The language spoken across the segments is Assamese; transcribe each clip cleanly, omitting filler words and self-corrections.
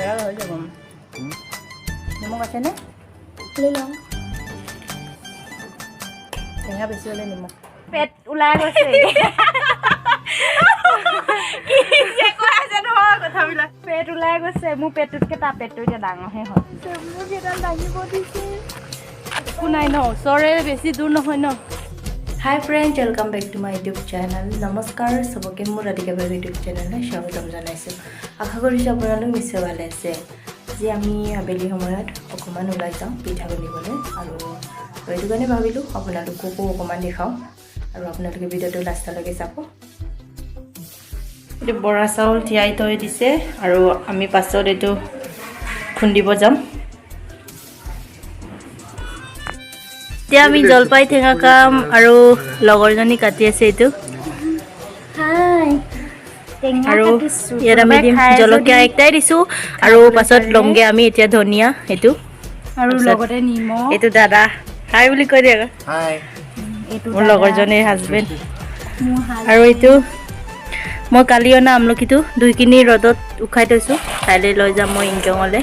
টেঙা হৈ যাব নিমখ আছেনে লৈ লওঁ টেঙা বেছি হ'লে নিমখ পেট ওলাই গৈছে পেট ওলাই গৈছে মোৰ পেটটোতকৈ তাৰ পেটটো এতিয়া ডাঙৰহে হ'ল মোক এডাল দাঙিব দিছে একো নাই ন ওচৰৰে বেছি দূৰ নহয় ন hi friend welcome back to my YouTube channel নমস্কাৰ চবকে মোৰ ৰাধিকা বাৰ ইউটিউব চেনেললৈ স্বাগতম জনাইছোঁ আশা কৰিছোঁ আপোনালোক নিশ্চয় ভালে আছে আজি আমি আবেলি সময়ত অকণমান ওলাই যাওঁ পিঠা বনিবলৈ আৰু সেইটো কাৰণে ভাবিলোঁ আপোনালোককো অকণমান দেখাওঁ আৰু আপোনালোকে ভিডিঅ'টো লাষ্টলৈকে চাব এইটো বৰা চাউল তিয়াই থৈ দিছে আৰু আমি পাছত এইটো খুন্দিব যাম এতিয়া আমি জলপাই ঠেঙা কাম আৰু লগৰজনী কাটি আছে এইটো আৰু ইয়াত আমি দিম জলকীয়া একটাই দিছোঁ আৰু পাছত লমগে আমি এতিয়া ধনিয়া এইটো আৰু লগতে নিমখ এইটো দাদা হাই বুলি কৈ দিয়ে এইটো মোৰ লগৰজনীৰ হাজবেণ্ড আৰু এইটো মই কালি অনা আমলখিটো ধুইকিনি ৰ'দত উখাই থৈছোঁ কাইলৈ লৈ যাম মই ইনকমলৈ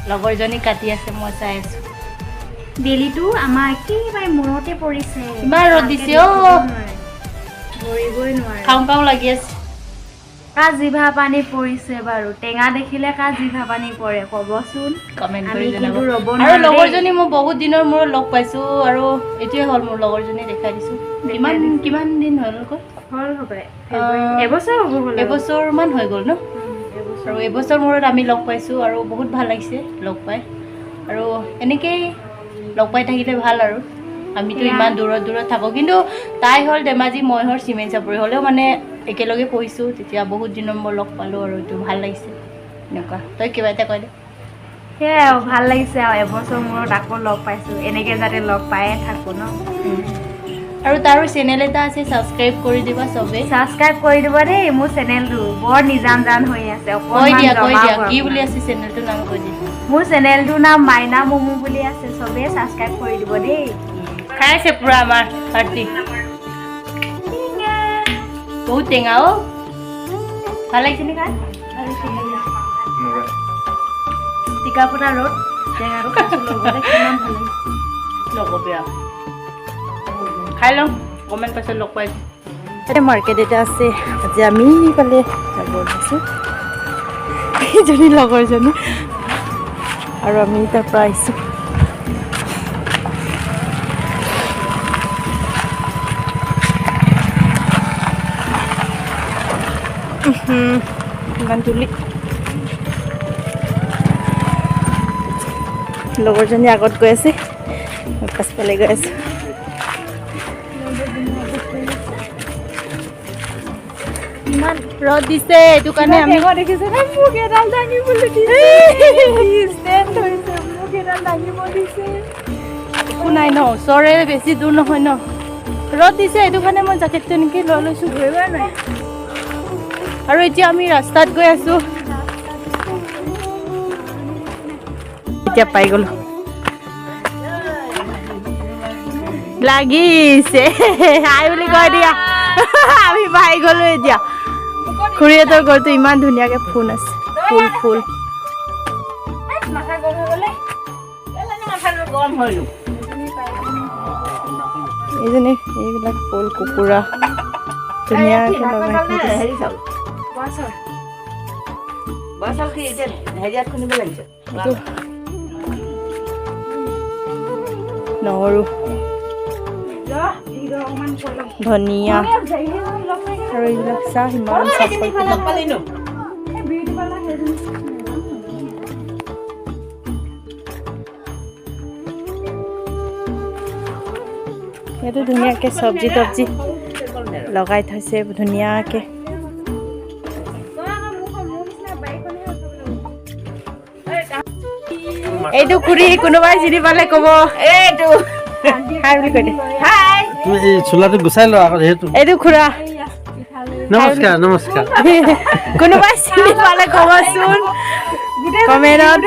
লগৰজনী কাটি আছে মই চাই আছোঁ বেলিটো আমাৰ একেবাৰে মূৰতে পৰিছে ইমান ৰ'দ দিছে ধৰিবই নোৱাৰে খাওঁ খাওঁ লাগি আছে কাৰ জিভা পানী পৰিছে বাৰু টেঙা দেখিলে কাৰ জিভা পানী পৰে ক'বচোন কমেণ্ট কৰি আমি জনাব কিন্তু ৰ'ব আৰু নোৱাৰো লগৰজনী মই বহুত দিনৰ মূৰত লগ পাইছোঁ আৰু এইটোৱে হ'ল মোৰ লগৰজনী দেখাই দিছোঁ কিমান দিন হ'ল হ'ল হ'বে এবছৰ হ'ব হ'ল এবছৰমান হৈ গ'ল ন আৰু এবছৰ মূৰত আমি লগ পাইছোঁ আৰু বহুত ভাল লাগিছে লগ পাই আৰু এনেকেই লগ পাই থাকিলে ভাল আৰু আমিতো ইমান দূৰত থাকোঁ কিন্তু তাই হ'ল ধেমাজি মই হ'ল চিমেণ্ট চাপৰি হ'লেও মানে একেলগে পঢ়িছোঁ তেতিয়া বহুত দিনৰ মই লগ পালোঁ আৰু এইটো ভাল লাগিছে এনেকুৱা তই কিবা এটা কৈ দে সেয়াই আৰু ভাল লাগিছে আৰু এবছৰ মূৰত আকৌ লগ পাইছোঁ এনেকৈ যাতে লগ পায়ে থাকোঁ ন আৰু তাৰো চেনেল এটা আছে ছাবস্ক্ৰাইব কৰি দিবা চবেই ছাবস্ক্ৰাইব কৰি দিব দেই মোৰ চেনেলটো বৰ নিজান হৈ আছে কৈ দিয়া কি বুলি আছে চেনেলটোৰ নাম কৈ দিয়া মোৰ চেনেলটোৰ নাম মাইনা মমো বুলি আছে চবেই ছাবস্ক্ৰাইব কৰি দিব দেই খাই আছে পুৰা আমাৰ পাৰ্টি বহুত টেঙা ভাল লাগিছে নে খাই টিকাপুটা ৰ'দ টেঙাটো খাইছোঁ লগতে কিমান ভাল লাগিছে লগতে খাই লওঁ অকণমান পাছত লগ পাইছোঁ এতিয়া মাৰ্কেট এটা আছে আজি আমি ইফালে যাব ওলাইছোঁ এইজনী লগৰজনী আৰু আমি তাৰ পৰা আহিছোঁ ইমান তুলি লগৰজনী আগত গৈ আছে মই পাছফালে গৈ আছোঁ ইমান ৰ'দ দিছে এইটো কাৰণে আমি দেখিছে মোক এডাল দাঙিবলৈ দিছে মোক এডাল দাঙিব দিছে একো নাই ন ওচৰৰে বেছি দূৰ নহয় ন ৰ'দ দিছে এইটো কাৰণে মই জেকেটটো এনেকৈ লৈ লৈছোঁ ধৰিবই নোৱাৰে আৰু এতিয়া আমি ৰাস্তাত গৈ আছোঁ এতিয়া পাই গ'লো লাগিছে হাই বুলি কৈ দিয়া আমি পাই গ'লো এতিয়া খুৰীহঁতৰ ঘৰটো ইমান ধুনীয়াকৈ ফুল আছে ফুল এইজনী এইবিলাক ফুল কুকুৰা ধুনীয়াকৈ লগাই নহৰু ধনিয়া আৰু এইবিলাক চাহ ইমান এইটো ধুনীয়াকৈ চব্জি তব্জি লগাই থৈছে ধুনীয়াকৈ এইটো খুৰী কোনোবাই চিনি পালে ক'ব এইটো হাই বুলি কৈ দে হাই তুমি চোলাটো গুচাই লোৱা আকৌ সেইটো এইটো খুৰা নমস্কাৰ নমস্কাৰ কোনোবাই চিনি পালে ক'বচোন কমেণ্টত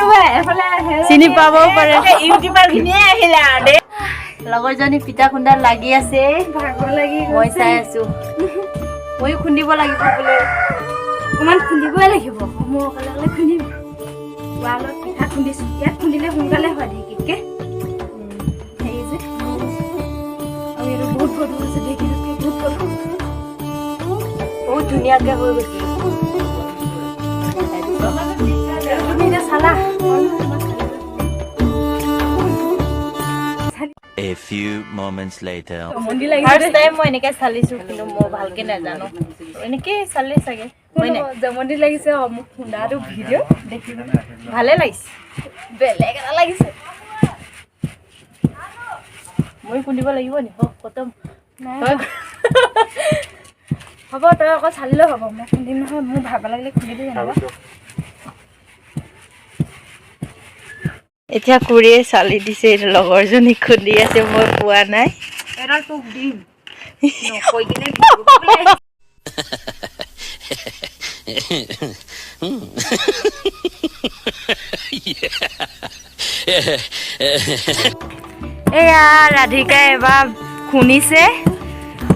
চিনি পাবও পাৰে ইউটিউবাৰ খিনিয়ে আহিলে দে লগৰজনী পিঠা খুন্দাত লাগি আছে ভাগৰ লাগি মই চাই আছোঁ ময়ো খুন্দিব লাগিব বোলে অকণমান খুন্দিবই লাগিব মোৰ অকলে অকলে খুন্দিম ৱালত পিঠা খুন্দিছোঁ ইয়াত খুন্দিলে সোনকালে হয় ঢেঁকীতকৈ হেৰি যে আৰু এইটো বহুত গধুৰ আছে ঢেঁকীতকৈ বহুত গধুৰ বহুত ধুনীয়াকৈ হৈ গৈছে তুমি এতিয়া চালা A few moments later. First time মই এনেকৈ চালিছোঁ কিন্তু মই ভালকৈ নাজানো এনেকৈ চালে চাগে হয় নাই জমনি লাগিছে মোক খুন্দাটো ভিডিঅ' দেখিবলৈ ভালে লাগিছে বেলেগ এটা লাগিছে মই খুন্দিব লাগিব নি খতম হ'ব তই অকল চালিলেও হ'ব মই খুন্দিম নহয় মোৰ ভাগৰ লাগিলে খুন্দিবি জানিবা এতিয়া খুৰীয়ে চালি দিছে লগৰজনী খুন্দি আছে মই পোৱা নাই এডাল তোক দিম নকৈ কিনে এয়া ৰাধিকাই এবাৰ খুন্দিছে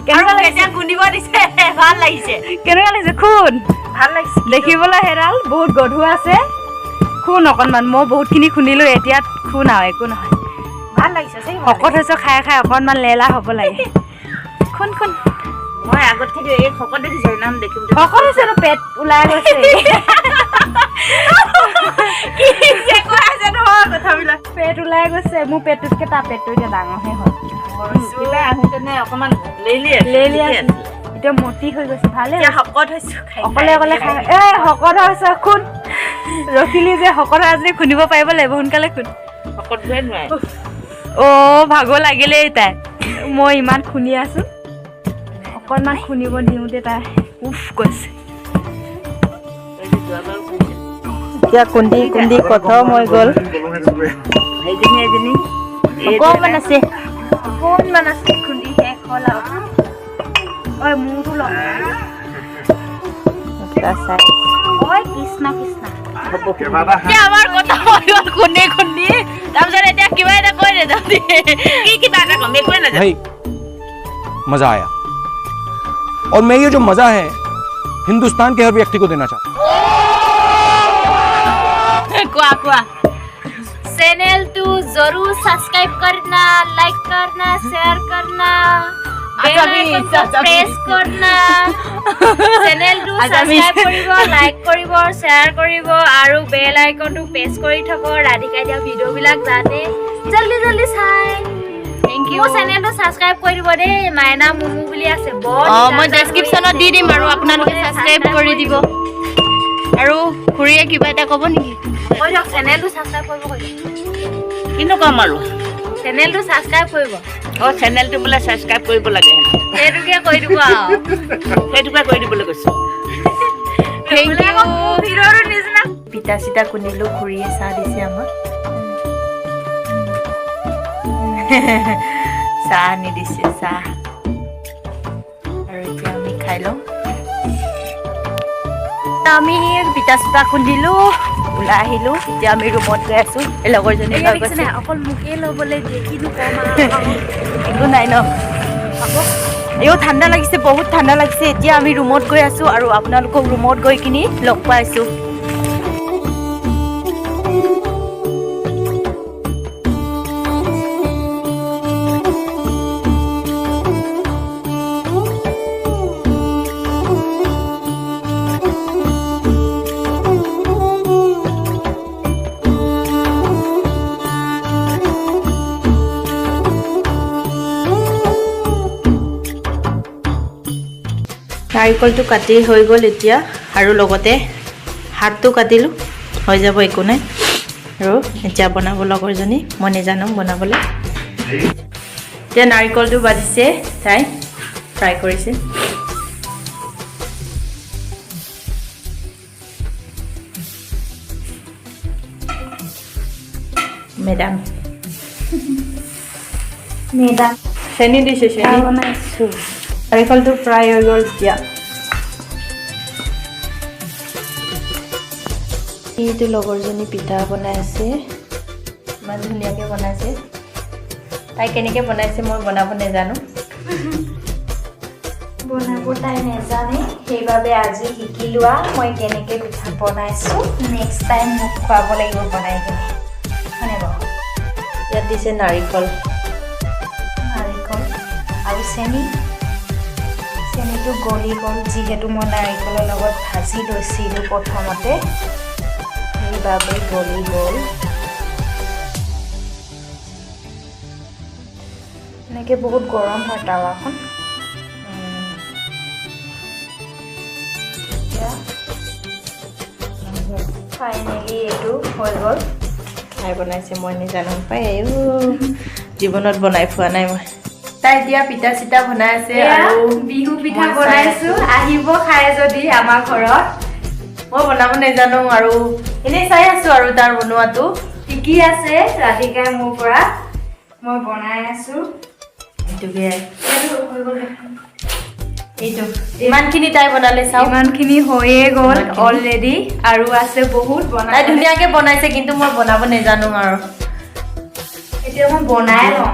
কেনেকুৱা লাগিছে খুন্দিব দিছে ভাল লাগিছে কেনেকুৱা লাগিছে খুন ভাল লাগিছে দেখিবলৈ সেইডাল বহুত গধুৰ আছে খুন অকণমান মই বহুতখিনি খুন্দিলোঁ এতিয়া খুন আৰু একো নহয় ভাল লাগিছে শকত হৈছ খাই খাই অকণমান লেলা হ'ব লাগে খুন খুন মই আগত থাকি এই শকতে দিছে নাম দেখিম শকত হৈছে পেট ওলাই গৈছে পেট ওলাই গৈছে মোৰ পেটটোতকৈ তাৰ পেটটো এতিয়া ডাঙৰহে হ'ল কিবা আহোঁতেনে অকণমান লেলিয়া এতিয়া মতি হৈ গৈছে ভালে শকত হৈছোঁ অকলে অকলে খাই শকত হৈছ খুন ৰখিলি যে শকত আজি খুন্দিব পাৰিব লাগিব সোনকালে খুন শকত হোৱাই নোৱাৰে ভাগৰ লাগিলেই তাই মই ইমান খুন্দি আছোঁ অকণমান খুন্দিব দিওঁতে তাই উফ কৈছে এতিয়া খুন্দি খুন্দি খতম হৈ গ'ল এজনী অকণমান আছে খুন্দি শেষ হ'ল আৰু ঐ মোৰটো লগ ঐ কৃষ্ণ কৃষ্ণ আমাৰ কথা খুন্দি খুন্দি তাৰপিছত এতিয়া কিবা এটা কৈ দে কিবা এটা কম একোৱে নাজানো भाई मजा आया और मैं ये जो मजा है हिंदुस्तान के हर व्यक्ति को देना चाहता हूँ কোৱা चैनल टू जरूर सब्सक्राइब करना लाइक करना शेयर करना बेल आइकन को प्रेस करना चैनल टू सब्सक्राइब करिব लाइक करिব शेयर करिব আৰু बेल आइकन टू प्रेस কৰি থব ৰাধিকাই দিয়া ভিডিও বিলাক যাতে জলদি জলদি চাই thank you channel to subscribe কৰি দিব দে মাইনা মুমু বুলি আছে মই ডেসক্ৰিপচনত দি দিম আৰু আপোনালোকে সাবস্ক্ৰাইব কৰি দিব আৰু খুৰীয়ে কিবা এটা ক'ব নেকি কৈ দিয়ক চেনেলটো সাবস্ক্ৰাইব কৰিব কৈ কিনো কম আৰু চেনেলটো সাবস্ক্ৰাইব কৰিব চেনেলটো বোলে ছাবস্ক্ৰাইব কৰিব লাগে সেইটোকে কৈ দিব আৰু সেইটোকে কৰি দিবলৈ কৈছোঁ থেংক ইউ ভিডিঅ'ৰ নিচিনা পিঠা চিটা খুন্দিলোঁ খুৰীয়ে চাহ দিছে আমাক চাহ আনি দিছে চাহ আৰু এতিয়া আমি খাই লওঁ আমি পিঠা চিটা খুন্দিলোঁ ওলাই আহিলোঁ এতিয়া আমি ৰুমত গৈ আছোঁ এই লগৰজনী অকল মোকে ল'বলৈ দিয়ে কিনো কম একো নাই ন ঠাণ্ডা লাগিছে বহুত ঠাণ্ডা লাগিছে এতিয়া আমি ৰুমত গৈ আছোঁ আৰু আপোনালোকক ৰুমত গৈ কিনি লগ পাইছোঁ নাৰিকলটো কাটি হৈ গ'ল এতিয়া আৰু লগতে হাতটো কাটিলোঁ হৈ যাব একো নাই আৰু এতিয়া বনাব লগৰজনী মই নেজানো বনাবলৈ এতিয়া নাৰিকলটো বাজিছে তাই ফ্ৰাই কৰিছে মেডাম চেনি দিছে চেনি বনাইছোঁ নাৰিকলটো ফ্ৰাই হৈ গ'ল এতিয়া এইটো লগৰজনী পিঠা বনাই আছে ইমান ধুনীয়াকৈ বনাইছে তাই কেনেকৈ বনাইছে মই বনাব নাজানো বনাব তাই নেজানে সেইবাবে আজি শিকি লোৱা মই কেনেকৈ পিঠা বনাইছোঁ নেক্সট টাইম মোক খুৱাব লাগিব বনাই কিনে হয়নে বাৰু ইয়াত দিছে নাৰিকল আৰু চেনিটো গলি গ'ল যিহেতু মই নাৰিকলৰ লগত ভাজি লৈছিলোঁ প্ৰথমতে সেইবাবে গলি গ'ল এনেকৈ বহুত গৰম হয় টাৱাখন ফাইনেলি এইটো হৈ গ'ল তাই বনাইছে মই নেজানো পাই জীৱনত বনাই পোৱা নাই মই তাই এতিয়া পিঠা চিঠা বনাই আছে আৰু বিহু পিঠা বনাইছোঁ আহিব খাই যদি আমাৰ ঘৰত মই বনাব নেজানো আৰু এনেই চাই আছোঁ আৰু তাৰ বনোৱাটো শিকি আছে ৰাধিকাই মোৰ পৰা মই বনাই আছোঁ এইটোকে এইটো ইমানখিনি তাই বনালে চাওঁ ইমানখিনি হৈয়ে গ'ল অলৰেডি আৰু আছে বহুত তাই বনাই ধুনীয়াকৈ বনাইছে কিন্তু মই বনাব নেজানো আৰু এতিয়া মই বনাই লওঁ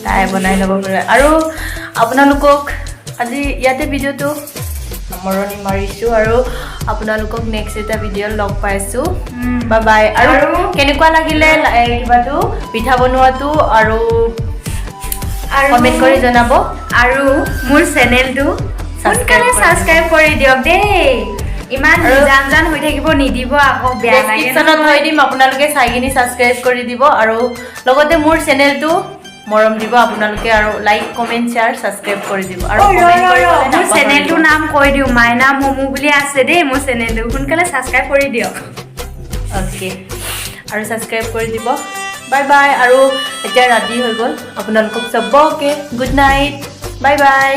তাই বনাই ল'ব পাৰে আৰু আপোনালোকক আজি ইয়াতে ভিডিঅ'টো সামৰণি মাৰিছোঁ আৰু আপোনালোকক নেক্সট এটা ভিডিঅ'ত লগ পাইছোঁ বাই বাই আৰু কেনেকুৱা লাগিলে কিবাটো পিঠা বনোৱাটো আৰু কমেণ্ট কৰি জনাব আৰু মোৰ চেনেলটো সোনকালে ছাবস্ক্ৰাইব কৰি দিয়ক দেই ইমান জান হৈ থাকিব নিদিব আকৌ বেয়া লাগে ডেছক্ৰিপশ্যনত থৈ দিম আপোনালোকে চাই কিনি ছাবস্ক্ৰাইব কৰি দিব আৰু লগতে মোৰ চেনেলটো মৰম দিব আপোনালোকে আৰু লাইক কমেণ্ট শ্বেয়াৰ ছাবস্ক্ৰাইব কৰি দিব আৰু মোৰ চেনেলটোৰ নাম কৈ দিওঁ মাইনা মমো বুলি আছে দেই মোৰ চেনেলটো সোনকালে ছাবস্ক্ৰাইব কৰি দিয়ক অ'কে আৰু ছাবস্ক্ৰাইব কৰি দিব বাই বাই আৰু এতিয়া ৰাতি হৈ গ'ল আপোনালোকক চবকে গুড নাইট বাই বাই